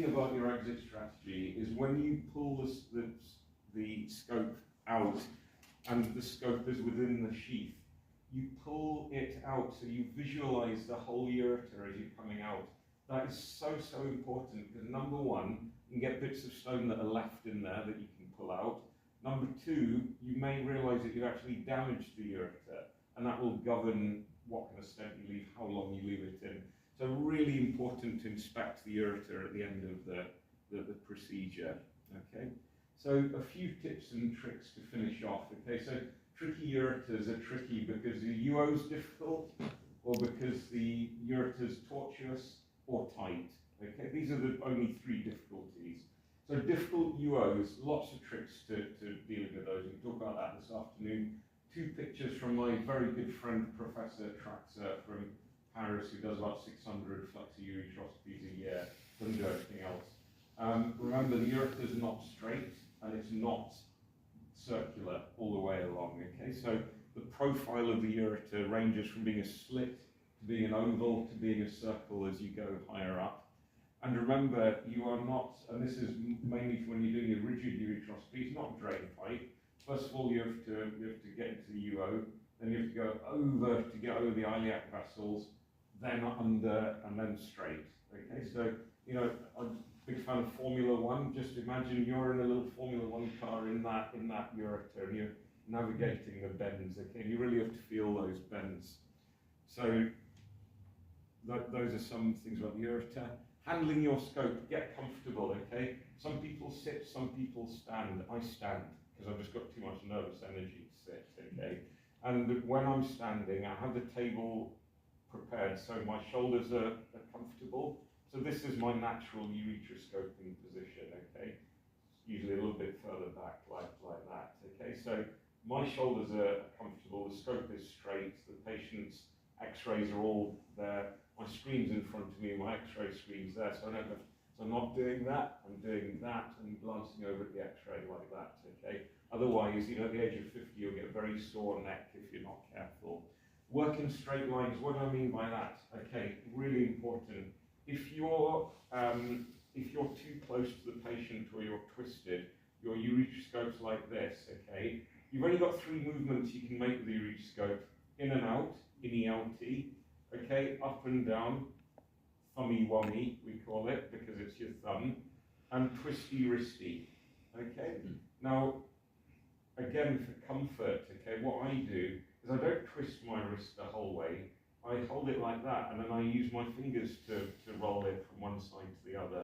thing about your exit strategy is when you pull the scope out and the scope is within the sheath, you pull it out so you visualize the whole ureter as you're coming out. That is so, so important because number one, you can get bits of stone that are left in there that you can pull out. Number two, you may realize that you've actually damaged the ureter, and that will govern what kind of stent you leave, how long you leave it in. So really important to inspect the ureter at the end of the procedure. Okay, so a few tips and tricks to finish off. Okay, so tricky ureters are tricky because the UO is difficult, or because the ureter is tortuous or tight. Okay, these are the only three difficulties. So difficult UOs, lots of tricks to dealing with those. We can talk about that this afternoon. Two pictures from my very good friend, Professor Traxler from Paris, who does about 600 flexi-ureteroscopies a year, doesn't do everything else. Remember, the ureter is not straight and it's not circular all the way along. Okay, so the profile of the ureter ranges from being a slit to being an oval to being a circle as you go higher up. And remember, you are not, and this is mainly for when you're doing a rigid ureteroscopy, it's not drain pipe. First of all, you have to get into the UO, then you have to go over to get over the iliac vessels, then under, and then straight. Okay, so, you know, I'm a big fan of Formula One. Just imagine you're in a little Formula One car in that ureter, and you're navigating the bends. Okay, and you really have to feel those bends. So those are some things about the ureter. Handling your scope, get comfortable. Okay, some people sit, some people stand. I stand because I've just got too much nervous energy to sit. Okay, and when I'm standing, I have the table prepared so my shoulders are comfortable. So this is my natural ureteroscoping position, okay? Usually a little bit further back, like that, okay? So my shoulders are comfortable, the scope is straight, the patient's x-rays are all there, my screen's in front of me, my x-ray screen's there, so I'm not doing that, I'm doing that and glancing over at the x-ray like that, okay? Otherwise, you know, at the age of 50, you'll get a very sore neck if you're not careful. Work in straight lines, what do I mean by that? Okay, really important. If you're too close to the patient or you're twisted, your ureteroscope's like this, okay? You've only got three movements you can make with the ureteroscope. In and out, innie outie, okay? Up and down, thummy wummy, we call it, because it's your thumb, and twisty wristy, okay? Now, again, for comfort, okay, what I do is I don't twist my wrist the whole way. I hold it like that, and then I use my fingers to roll it from one side to the other.